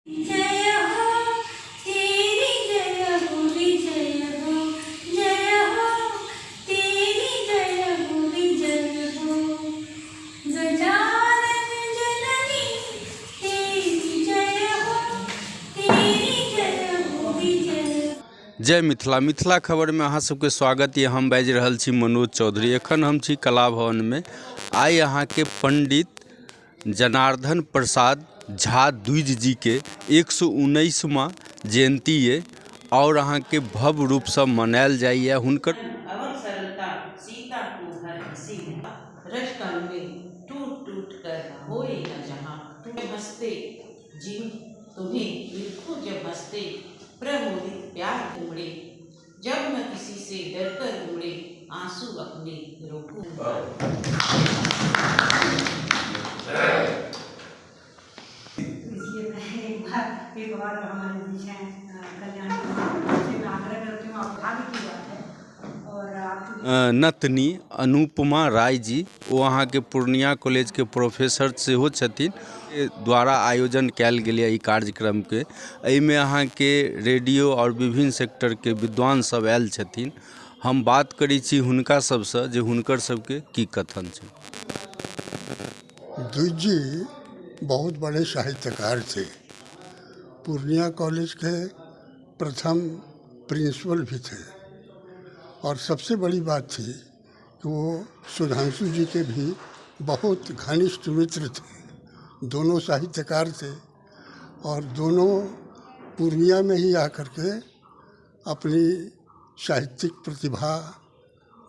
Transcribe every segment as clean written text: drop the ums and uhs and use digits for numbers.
जय हो तेरी जय हो विजय हो, जय हो तेरी जय हो विजय हो, गजानन जननी तेरी जय हो, तेरी जय हो विजय। जय मिथिला। मिथिला खबर में अहाँ सबके स्वागत ये। हम बाजि रहल छी मनोज चौधरी। एखन हम छी कला भवन में। आइ अहाँ के पंडित जनार्दन प्रसाद झा द्विज जी के 119वां जयंती ये और अहाँ के भव्य रूप से मनायल जाइए। हुनकर अवर सरलता सीता को हर हसी में, रजकण में टूट टूट कर होए न जहाँ, तुम्हें हंसते जीव तुम्हें लिखो जब हंसते, प्रमोदित प्यार उमड़े, जब न किसी से डर कर उमड़े, आंसू अपने रोको। एक बार हमारे बीच हैं कल्याण से मैं आग्रह करती हूँ, आप भाग्य की बात है। और आप नतनी अनुपमा राय जी वो अहाँ के पूर्णिया कॉलेज के प्रोफेसर सेहो छथिन। द्वारा आयोजन कैल गेलै ई कार्यक्रम के। एहिमे अहाँ के रेडियो और विभिन्न सेक्टर के विद्वान सब आयल छथिन। हम बात करै छी हुनका सबसँ जे हुनकर सबके की कथन छै। द्विज जी बहुत बड़े साहित्यकार थे। पूर्णिया कॉलेज के प्रथम प्रिंसिपल भी थे और सबसे बड़ी बात थी कि वो सुधांशु जी के भी बहुत घनिष्ठ मित्र थे। दोनों साहित्यकार थे और दोनों पूर्णिया में ही आकर के अपनी साहित्यिक प्रतिभा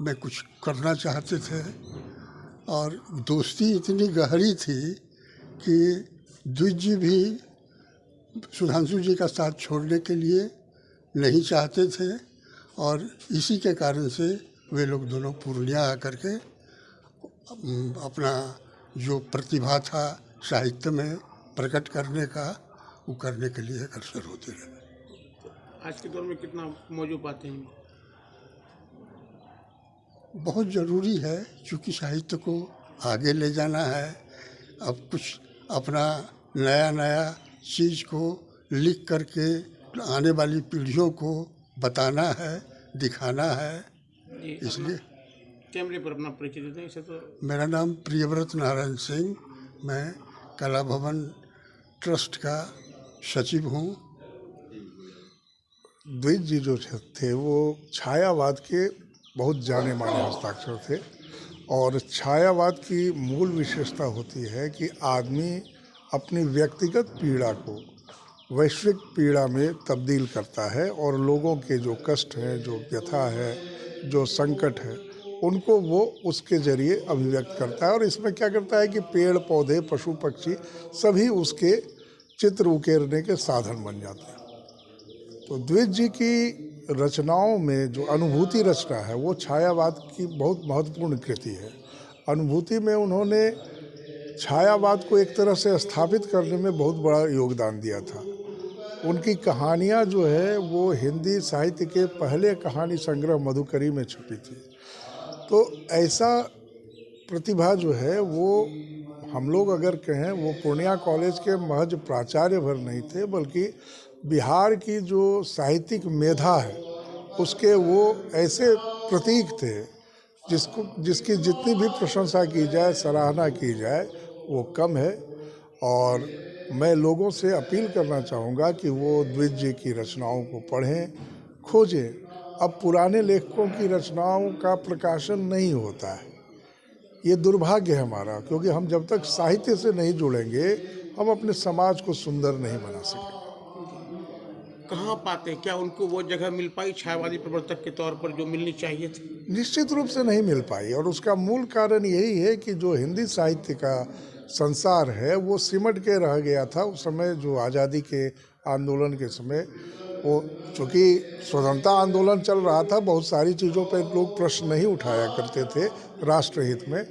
में कुछ करना चाहते थे और दोस्ती इतनी गहरी थी कि द्विज जी भी सुधांशु जी का साथ छोड़ने के लिए नहीं चाहते थे और इसी के कारण से वे लोग दोनों पूर्णिया आकर के अपना जो प्रतिभा था साहित्य में प्रकट करने का वो करने के लिए अग्रसर होते रहे। आज के दौर में कितना मौजूद पाते हैं? बहुत ज़रूरी है, क्योंकि साहित्य को आगे ले जाना है। अब कुछ अपना नया नया चीज़ को लिख करके आने वाली पीढ़ियों को बताना है, दिखाना है। इसलिए कैमरे पर अपना परिचय देते हैं। इसे तो मेरा नाम प्रियव्रत नारायण सिंह, मैं कला भवन ट्रस्ट का सचिव हूँ। द्विज जी जो थे वो छायावाद के बहुत जाने माने हस्ताक्षर थे और छायावाद की मूल विशेषता होती है कि आदमी अपनी व्यक्तिगत पीड़ा को वैश्विक पीड़ा में तब्दील करता है और लोगों के जो कष्ट हैं, जो व्यथा है, जो संकट है, उनको वो उसके जरिए अभिव्यक्त करता है। और इसमें क्या करता है कि पेड़ पौधे पशु पक्षी सभी उसके चित्र उकेरने के साधन बन जाते हैं। तो द्विज जी की रचनाओं में जो अनुभूति रचना है वो छायावाद की बहुत महत्वपूर्ण कृति है। अनुभूति में उन्होंने छायावाद को एक तरह से स्थापित करने में बहुत बड़ा योगदान दिया था। उनकी कहानियाँ जो है वो हिंदी साहित्य के पहले कहानी संग्रह मधुकरी में छपी थी। तो ऐसा प्रतिभा जो है वो हम लोग अगर कहें वो पूर्णिया कॉलेज के महज प्राचार्य भर नहीं थे, बल्कि बिहार की जो साहित्यिक मेधा है उसके वो ऐसे प्रतीक थे जिसकी जितनी भी प्रशंसा की जाए, सराहना की जाए, वो कम है। और मैं लोगों से अपील करना चाहूँगा कि वो द्विज जी की रचनाओं को पढ़ें, खोजें। अब पुराने लेखकों की रचनाओं का प्रकाशन नहीं होता है, ये दुर्भाग्य है हमारा, क्योंकि हम जब तक साहित्य से नहीं जुड़ेंगे हम अपने समाज को सुंदर नहीं बना सकेंगे। कहाँ पाते हैं? क्या उनको वो जगह मिल पाई छायावादी प्रवर्तक के तौर पर जो मिलनी चाहिए थी? निश्चित रूप से नहीं मिल पाई और उसका मूल कारण यही है कि जो हिंदी साहित्य का संसार है वो सिमट के रह गया था। उस समय जो आज़ादी के आंदोलन के समय वो चूँकि स्वतंत्रता आंदोलन चल रहा था, बहुत सारी चीज़ों पर लोग प्रश्न नहीं उठाया करते थे राष्ट्रहित में।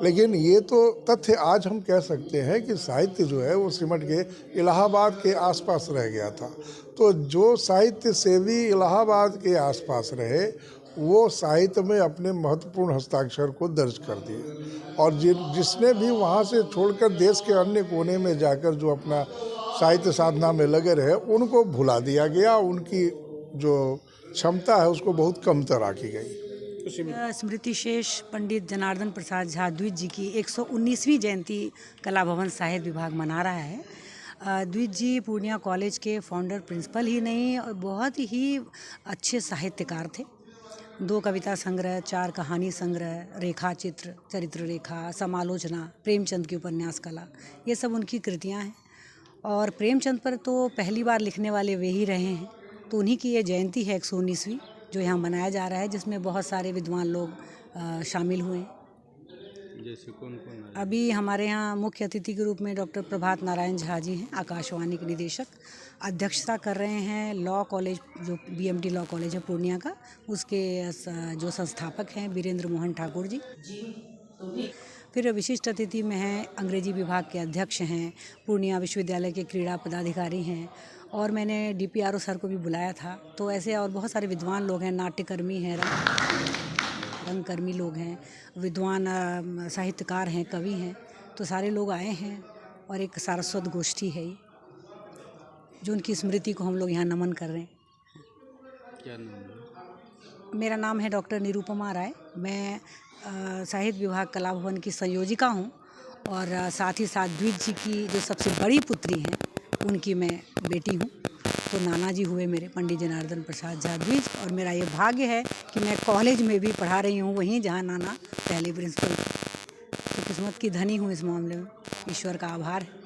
लेकिन ये तो तथ्य आज हम कह सकते हैं कि साहित्य जो है वो सिमट के इलाहाबाद के आसपास रह गया था। तो जो साहित्य सेवी इलाहाबाद के आसपास रहे वो साहित्य में अपने महत्वपूर्ण हस्ताक्षर को दर्ज कर दिए और जिसने भी वहाँ से छोड़कर देश के अन्य कोने में जाकर जो अपना साहित्य साधना में लगे रहे, उनको भुला दिया गया। उनकी जो क्षमता है उसको बहुत कमतर राखी गई। स्मृति शेष पंडित जनार्दन प्रसाद झा द्विज जी की 119वीं जयंती कला भवन साहित्य विभाग मना रहा है। द्विज जी पूर्णिया कॉलेज के फाउंडर प्रिंसिपल ही नहीं और बहुत ही अच्छे साहित्यकार थे। 2 कविता संग्रह, 4 कहानी संग्रह, रेखा चित्र, चरित्र रेखा, समालोचना, प्रेमचंद की उपन्यास कला, ये सब उनकी कृतियाँ हैं। और प्रेमचंद पर तो पहली बार लिखने वाले वे ही रहे हैं, तो उन्हीं की ये जयंती है 119वीं जो यहाँ मनाया जा रहा है, जिसमें बहुत सारे विद्वान लोग शामिल हुए हैं। जैसे कौन कौन? अभी हमारे यहाँ मुख्य अतिथि के रूप में डॉक्टर प्रभात नारायण झा जी हैं, आकाशवाणी के निदेशक। अध्यक्षता कर रहे हैं लॉ कॉलेज, जो BMT लॉ कॉलेज है पूर्णिया का, उसके जो संस्थापक हैं वीरेंद्र मोहन ठाकुर जी। फिर विशिष्ट अतिथि में हैं अंग्रेजी विभाग के अध्यक्ष हैं, पूर्णिया विश्वविद्यालय के क्रीड़ा पदाधिकारी हैं, और मैंने DPRO सर को भी बुलाया था। तो ऐसे और बहुत सारे विद्वान लोग हैं, नाट्यकर्मी हैं, रंगकर्मी लोग हैं, विद्वान साहित्यकार हैं, कवि हैं, तो सारे लोग आए हैं। और एक सारस्वत गोष्ठी है ये, जो उनकी स्मृति को हम लोग यहाँ नमन कर रहे हैं। क्या नाम है? मेरा नाम है डॉक्टर निरुपमा राय। मैं साहित्य विभाग कला भवन की संयोजिका हूँ, और साथ ही साथ द्विज जी की जो सबसे बड़ी पुत्री हैं उनकी मैं बेटी हूँ। तो नाना जी हुए मेरे पंडित जनार्दन प्रसाद झा द्विज, और मेरा ये भाग्य है कि मैं कॉलेज में भी पढ़ा रही हूँ, वहीं जहाँ नाना पहले प्रिंसिपल थे। तो किस्मत की धनी हूँ इस मामले में, ईश्वर का आभार है।